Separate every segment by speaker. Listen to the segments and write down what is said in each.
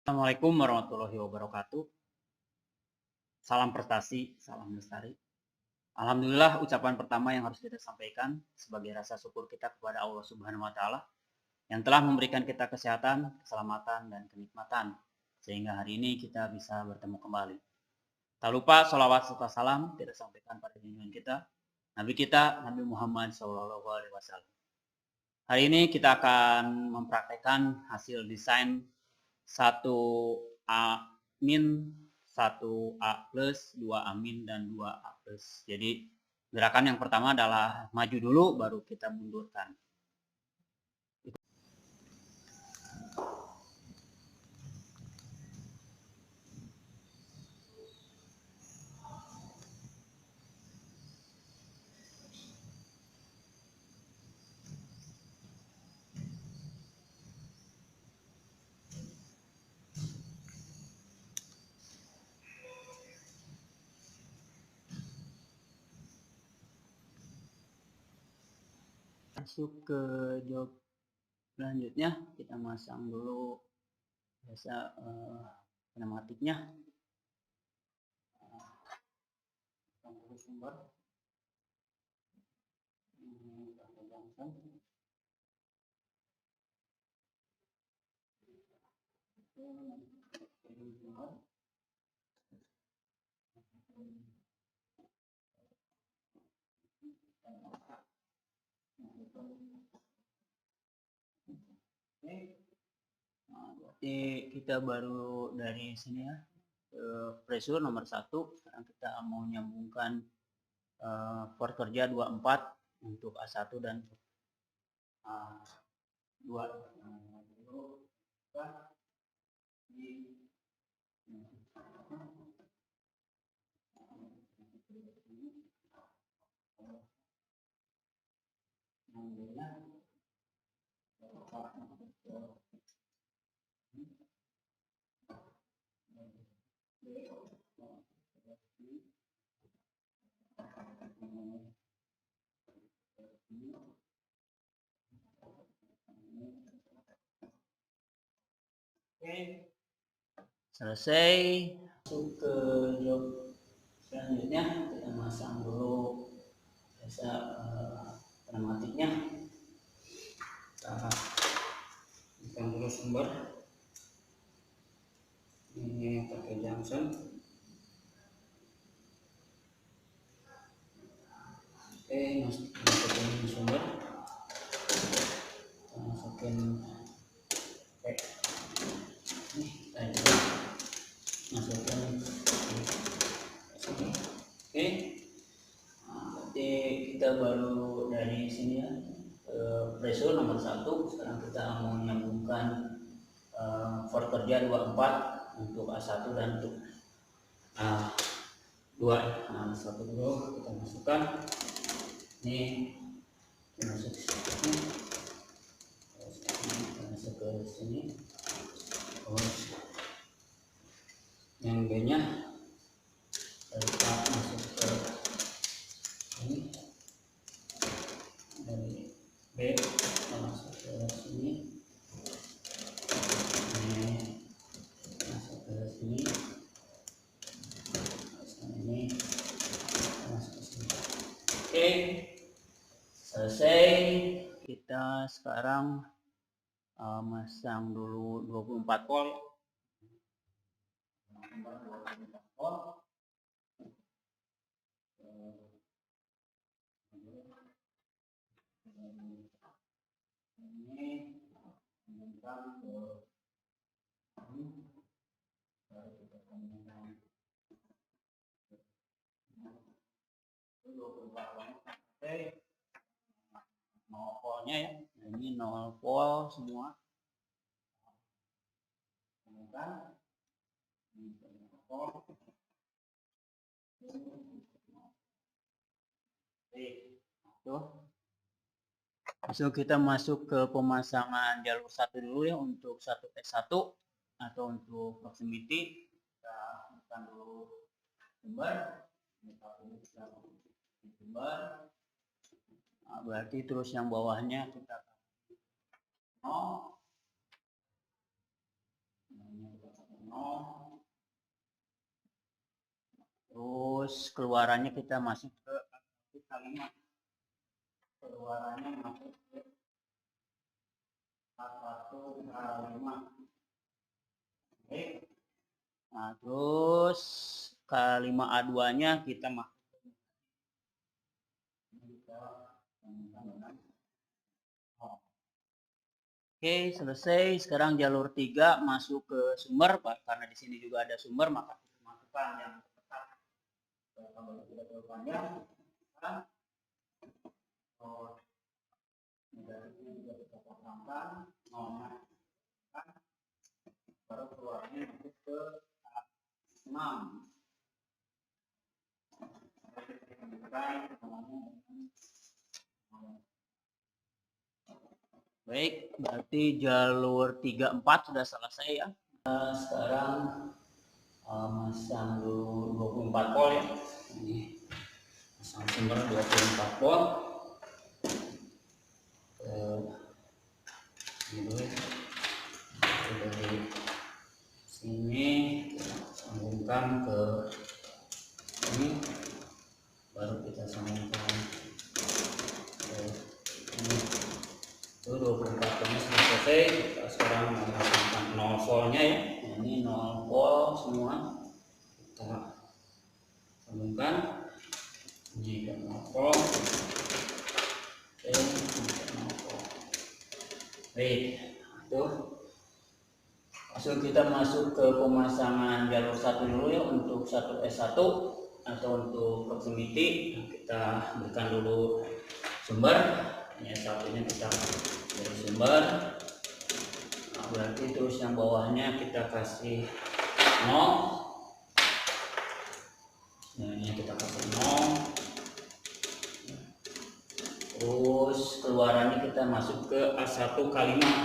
Speaker 1: Assalamualaikum warahmatullahi wabarakatuh. Salam prestasi, salam lestari. Alhamdulillah, ucapan pertama yang harus kita sampaikan sebagai rasa syukur kita kepada Allah Subhanahu wa Ta'ala yang telah memberikan kita kesehatan, keselamatan, dan kenikmatan, sehingga hari ini kita bisa bertemu kembali. Tak lupa sholawat serta salam kita sampaikan pada junjungan kita, Nabi Muhammad SAW. Hari ini kita akan mempraktekkan hasil desain 1A min, 1A plus, 2A min, dan 2A plus. Jadi gerakan yang pertama adalah maju dulu baru kita mundurkan. Masuk ke job selanjutnya, kita masang dulu biasa pneumatiknya. Sumber Berarti kita baru dari sini ya, pressure nomor 1. Sekarang kita mau nyambungkan for kerja 24 untuk A1 dan A2. Selesai. Masuk ke job selanjutnya, kita masang dulu biasa pneumatiknya. Kita bukan dulu sumber ini pakai junction. Oke, masukin sumber, masukin masukin sini. Oke, berarti kita baru dari sini ya, pressure nomor 1. Sekarang kita mau menyambungkan for kerja 24 untuk A1 dan untuk A2. Satu dulu kita masukkan ini, masuk ke sini, masuk ke sini. Yang B nya kita masuk ke sini, dari B kita masuk ke sini, ini masuk ke sini, ini masuk ke sini. Oke, selesai. Kita sekarang masang dulu 24 volt. Ini menunjukkan ke baru kita temukan 24 volt. Oke, 0 voltnya ya. Ini 0 volt semua. Temukan Langsung kita masuk ke pemasangan jalur 1 dulu ya, untuk 1S1 atau untuk proximity. Kita tekan dulu sumber, nah, berarti terus yang bawahnya kita 0. Terus keluarannya kita masuk ke kalimat. Keluarannya masuk ke A1 kalimat. Oke. Nah, terus kalimat A2-nya kita masuk. Oke, selesai. Sekarang jalur 3 masuk ke sumber, karena di sini juga ada sumber, maka kita masukkan yang tepat. Kalau tidak terlalu panjang, negatifnya juga kita pasangkan, nolnya, baru keluarnya masuk ke 6. Baik, berarti jalur 3, 4 sudah selesai ya. Sekarang masang dulu 24 volt ya. Ini masang sumber 24 volt. Dari sini kita sambungkan ke ini, baru kita sambungkan ke ini. Itu 24 voltnya sudah selesai. Kita sekarang memasangkan 0 voltnya ya. Ini 0 volt semua kita sambungkan. Ini ke 0 volt. Oke, 0 volt. Baik, itu langsung kita masuk ke pemasangan jalur 1 dulu ya, untuk 1S1 atau untuk proximity. Kita berikan dulu sumber. Ini satunya kita dari sumber. Nah, berarti terus yang bawahnya kita kasih 0. Nah, ini kita kasih 0. Terus keluarannya kita masuk ke A1 kalimat.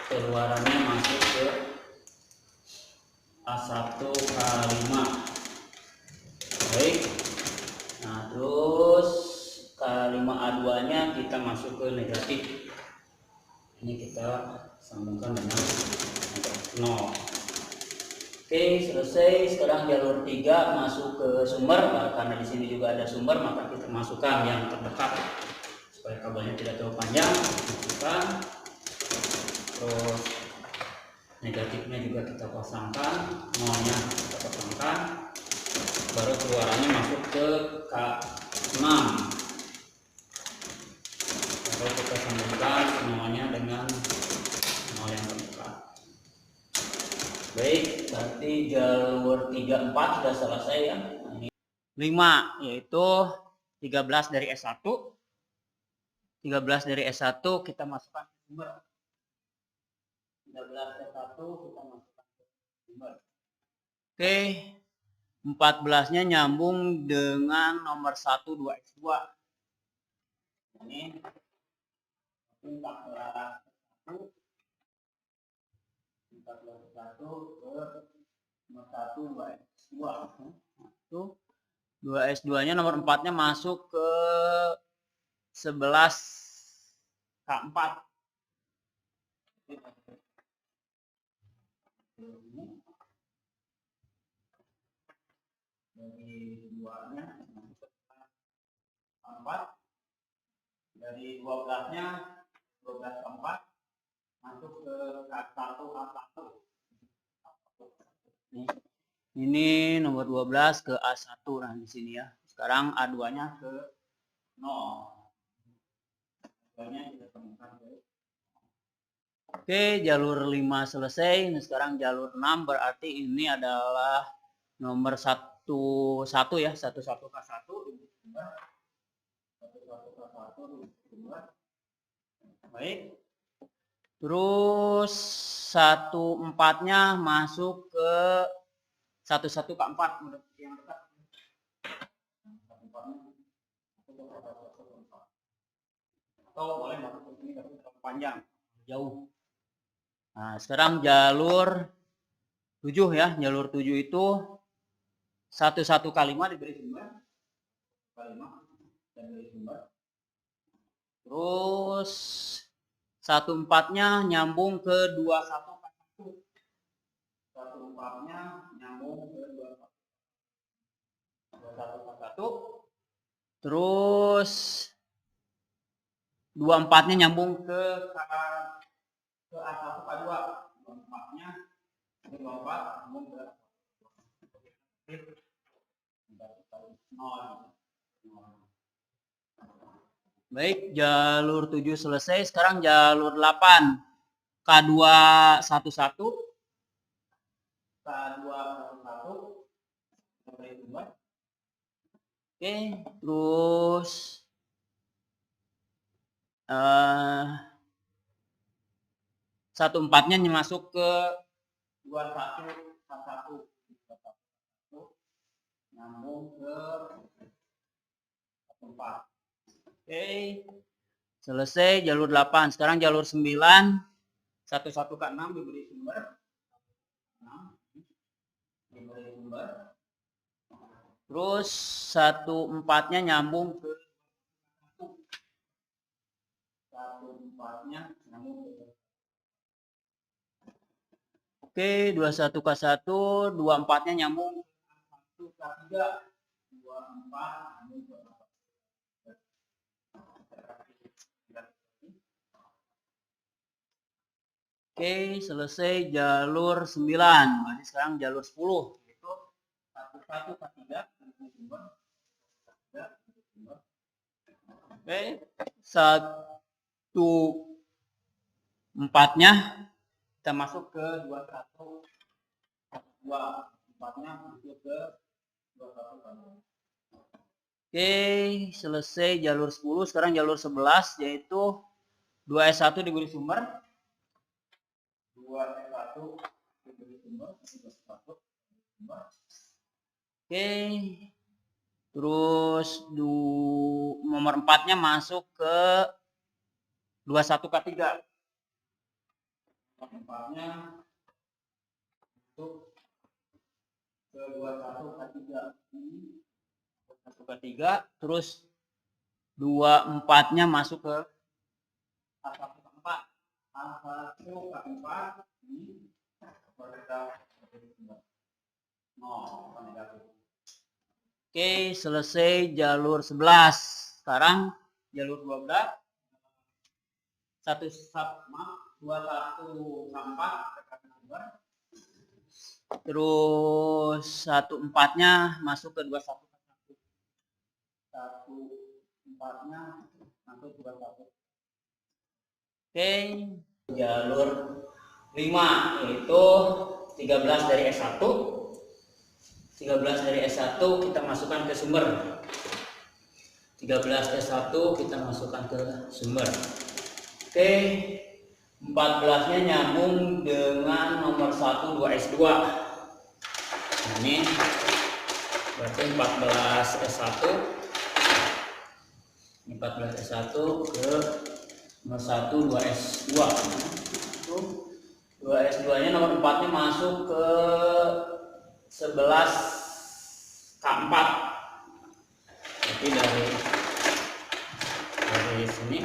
Speaker 1: Keluarannya masuk ke A1 kalimat. Baik. Nah, terus kalimat A2-nya kita masuk ke negatif. Ini kita sambungkan dengan 0. Oke, selesai. Sekarang jalur 3 masuk ke sumber. Nah, karena di sini juga ada sumber, maka kita masukkan yang terdekat supaya kabelnya tidak terlalu panjang. Masukkan. Terus negatifnya juga kita pasangkan, nolnya kita pasangkan, baru keluarannya masuk ke K6. Lalu kita sambungkan nolnya dengan nol yang terdekat. Baik, berarti jalur 3, 4 sudah selesai ya. Nah, ini 5, yaitu 13 dari S1. 13 dari S1 kita masukkan ke sumber. 13 S1 kita masukkan ke sumber. Oke, 14-nya nyambung dengan nomor 1 2x2. Ini 14 ke nomor 1 2x2. Itu 2s2-nya nomor 4-nya masuk ke 11 K4. Dari 2-nya masuk ke 4. Dari 12-nya 12 K4 masuk ke K1 A1. Ini nomor 12 ke A1. Nah, di sini ya. Sekarang A2-nya ke 0. A2-nya kita temukan ke. Oke, jalur 5 selesai. Nah, sekarang jalur 6 berarti ini adalah nomor 1 ya, 11 K1. 11 K1. Baik. Terus 14-nya masuk ke 11 K4 yang dekat. Atau boleh masuk ke sini tapi terlalu panjang, jauh. Nah, sekarang jalur 7 ya. Jalur 7 itu 11 kalimat diberi sumber. Kalimat dan diberi sumber. Terus 14-nya nyambung ke 21 K1. 14-nya nyambung ke 21. terus 24-nya nyambung ke A1 K2, 24-nya 24 nyambung ke baik, jalur 7 selesai. Sekarang jalur 8 K211 oke, terus 14-nya masuk ke 21K1 nyambung ke 14. Oke, selesai jalur 8. Sekarang jalur 9 11K6 diberi sumber. Terus 14-nya nyambung ke 14-nya nyambung ke oke, 21K1, 24-nya nyambung ke 1K3, 24 nyambung ke oke, selesai jalur 9. Berarti sekarang jalur 10 yaitu 11K3 oke, 14-nya kita masuk ke 21 4-nya masuk ke 21. Oke, selesai jalur 10. Sekarang jalur 11 yaitu 2S1 diberi sumber. 2S1 diberi sumber. Oke. Terus nomor 4-nya masuk ke 21K3. 4-nya masuk ke 21K3. Terus 24-nya masuk ke A1K4. A1K4 ini oke, selesai jalur 11. Sekarang jalur 12. 21K4 terus 14-nya masuk ke 21K1. 14-nya masuk ke 21. Oke, jalur 5 yaitu 13 dari S1. 13 dari S1 kita masukkan ke sumber. 13 S1 kita masukkan ke sumber. Oke, 14-nya nyambung dengan nomor 1 2S2. Ini berarti 14 S1 ke nomor 1 2S2. 2S2-nya nomor 4-nya masuk ke 11K4. Jadi dari sini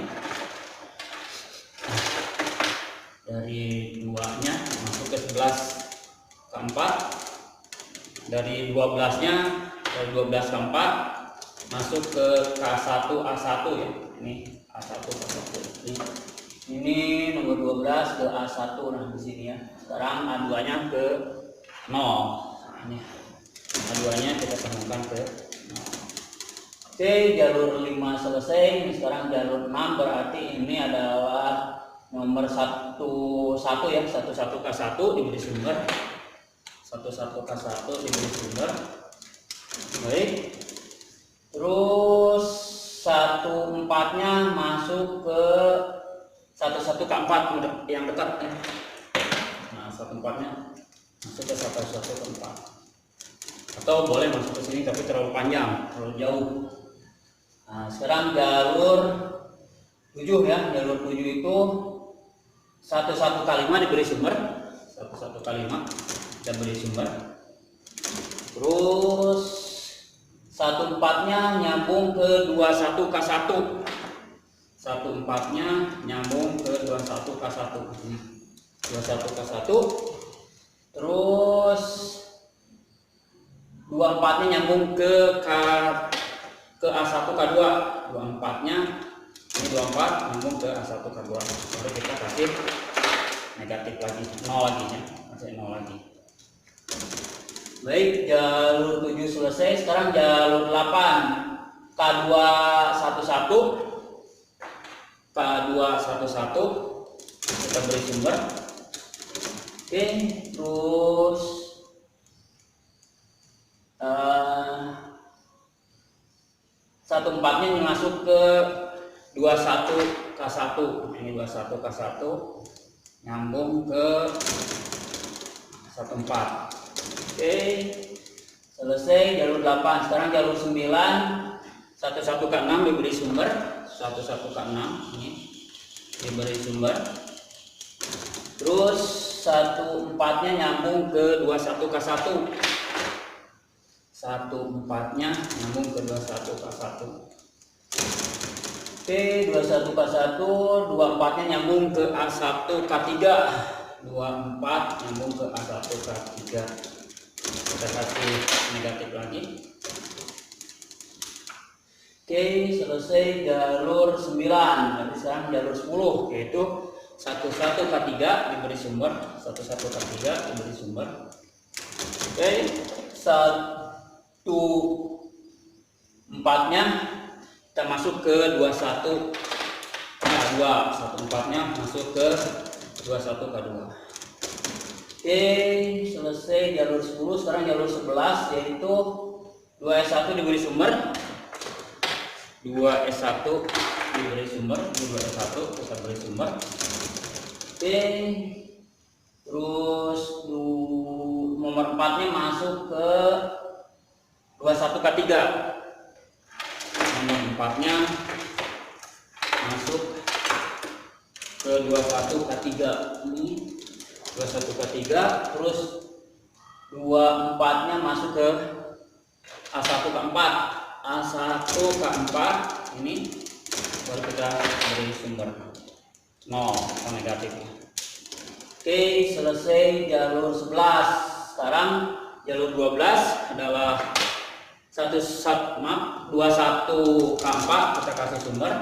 Speaker 1: dari 2-nya masuk ke 11K4. Dari 12-nya dari 12K4 masuk ke K1 A1 ya. Ini A1 K1. Ini nomor 12 ke A1 nah di sini ya. Sekarang A2-nya ke 0. Nah, ini A2-nya kita sambungkan ke 0. Oke, jalur 5 selesai. Sekarang jalur 6 berarti ini adalah nomor 11 ya, 11K1 diberi sumber. 11K1 diberi sumber. Baik. Terus 14-nya masuk ke 11K4 yang dekat ya. Nah, 14-nya masuk ke 11K4. Atau boleh masuk ke sini tapi terlalu panjang, terlalu jauh. Nah, sekarang jalur 7 ya. Jalur 7 itu 11K5 diberi sumber. 11K5 kita beri sumber. Terus 14-nya nyambung ke 21K1. 14-nya nyambung ke 21K1. 21K1. Terus 24-nya nyambung ke K3. ke A1K2, 24-nya ini 24 nyambung ke A1K2, baru kita kasih negatif lagi, 0 lagi ya, kasih 0 lagi. Baik, jalur 7 selesai. Sekarang jalur 8 K211 kita beri sumber. Oke, terus 14-nya ini masuk ke 21K1, ini 21K1 nyambung ke 14. Oke, selesai jalur 8. Sekarang jalur 9 11K6 diberi sumber, 11K6 ini diberi sumber. Terus 14-nya nyambung ke 21K1, 14-nya nyambung ke 21K1. Oke, 21K1, 24-nya nyambung ke A1K3, 24 nyambung ke A1K3. Kita kasih negatif lagi. Oke, selesai jalur 9. Berarti sekarang jalur 10, yaitu 11K3 diberi sumber, 11K3 diberi sumber. Oke, 14-nya kita masuk ke 21K2, 14-nya masuk ke 21K2. Oke, selesai jalur 10. Sekarang jalur 11, yaitu 2S1 diberi sumber, 2S1 diberi sumber, 2S1 kita beri sumber. Oke, terus nomor 4-nya masuk ke 21K3, nomor 4-nya masuk ke 21K3, ini 21K3, terus 24-nya masuk ke A1K4, A1K4 ini baru kita beri sumber 0 atau negatif. Oke, selesai jalur 11. Sekarang jalur 12 adalah 21K4 kita kasih sumber.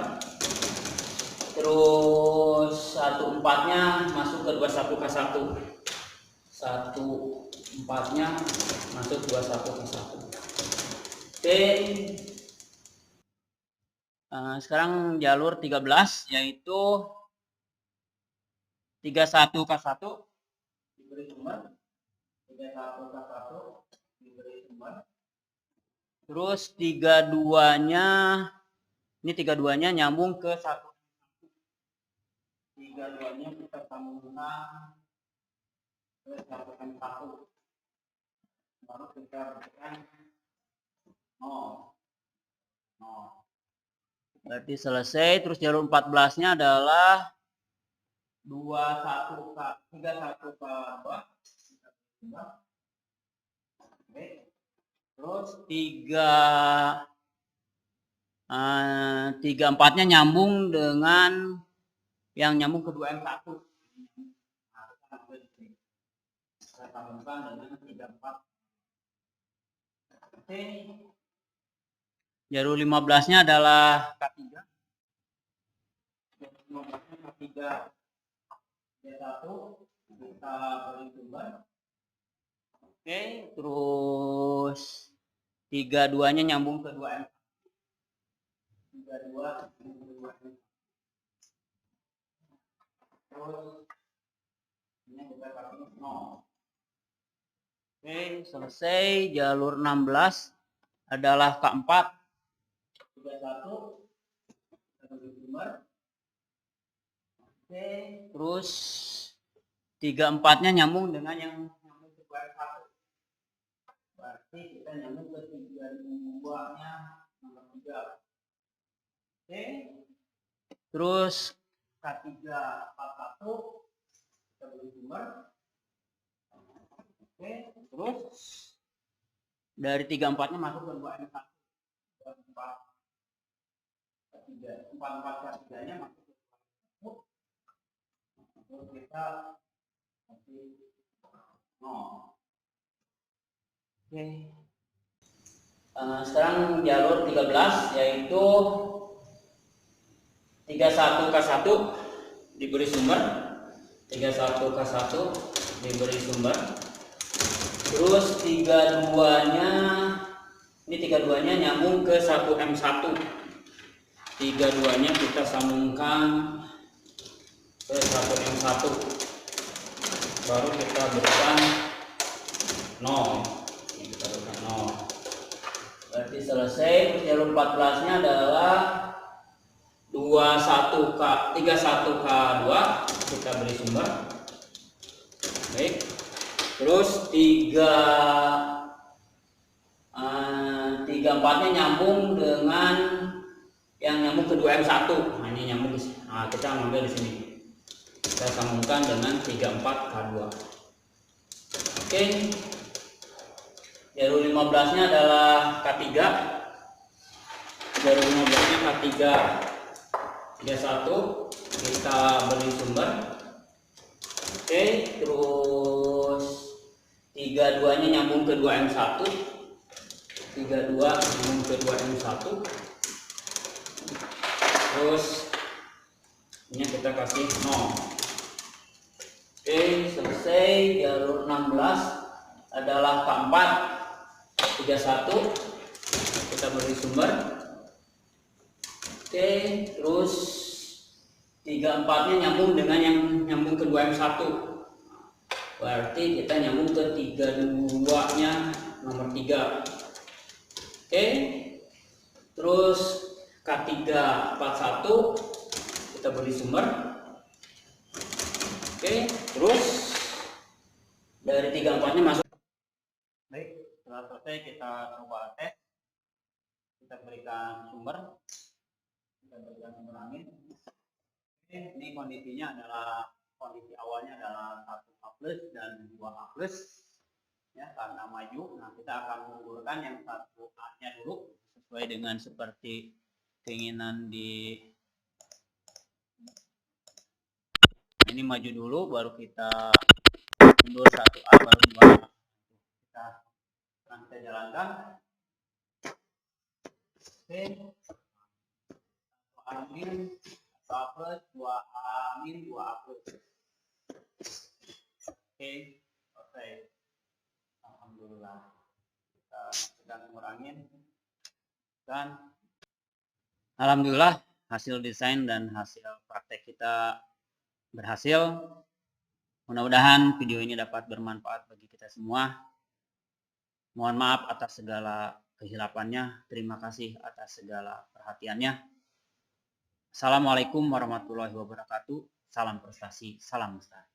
Speaker 1: Terus 14-nya masuk ke 21K1, 14-nya masuk 21K1. Oke, sekarang jalur 13, yaitu 31K1 diberi sumber, 31K1 diberi sumber. Terus 32-nya, ini 32-nya nyambung ke 1. 32-nya kita sambungkan ke 1M1. Baru kita berikan 0. Berarti selesai. Terus jalur 14-nya adalah 31K2. Oke. Terus 34-nya nyambung dengan yang nyambung ke 2M1. Kita tambahkan dengan 34. Oke. Jalur 15-nya adalah K3. Jalur 15-nya K3 D1 kita beri sumber. Oke, terus 32-nya nyambung ke 2M. 32 nyambung ke 2M. Terus ini kita kasih 0. Oke, selesai. Jalur 16 adalah K4. 31 kita beri sumber. Oke, terus 34-nya nyambung dengan yang nyambung ke 2M1. Berarti kita nyambung ke 32-nya nomor 3. Oke. Terus K341 kita beri sumber. Oke, terus dari 34-nya masuk ke 2M1. 44K3-nya masuk ke 2M1. Terus kita kasih 0. Oke. Sekarang jalur 13 yaitu 31K1 diberi sumber, 31K1 diberi sumber. Terus 32-nya, ini 32-nya nyambung ke 1M1. 32-nya kita sambungkan ke 1M1. Baru kita berikan 0. Ini kita berikan 0. Berarti selesai. Terus jalur 14-nya adalah 31K2 kita beri sumber. Baik. Terus 34-nya nyambung dengan yang nyambung ke 2M1. Nah, ini nyambung ke sini. Nah, kita ambil di sini. Kita sambungkan dengan 34K2. Oke. Jalur 15-nya adalah K3. Jalur 15-nya K3 31 kita beri sumber. Oke, terus 32-nya nyambung ke 2M1. 32 nyambung ke 2M1. Terus ini kita kasih 0. Oke, selesai. Jalur 16 adalah K4 31 kita beri sumber. Oke, terus 34-nya nyambung dengan yang nyambung ke 2M1. Berarti kita nyambung ke 32-nya nomor 3. Oke. Terus K3 41 kita beri sumber. Oke, terus dari 34-nya masuk. Baik, setelah selesai kita coba tes. Kita berikan sumber. Kita berikan sumber angin. Oke, ini kondisinya adalah, kondisi awalnya adalah 1A plus dan 2A plus. Ya, karena maju. Nah, kita akan mengundurkan yang 1A-nya dulu sesuai dengan seperti keinginan di ini, maju dulu baru kita mundur 1A baru 2A. Kita jalankan. Oke. 1A min, 1A plus, 2A min, 2A plus. Oke, selesai. Alhamdulillah. Kita sedang ngurangin. Dan alhamdulillah hasil desain dan hasil praktek kita berhasil. Mudah-mudahan video ini dapat bermanfaat bagi kita semua. Mohon maaf atas segala kehilafannya. Terima kasih atas segala perhatiannya. Assalamualaikum warahmatullahi wabarakatuh. Salam prestasi, salam lestari.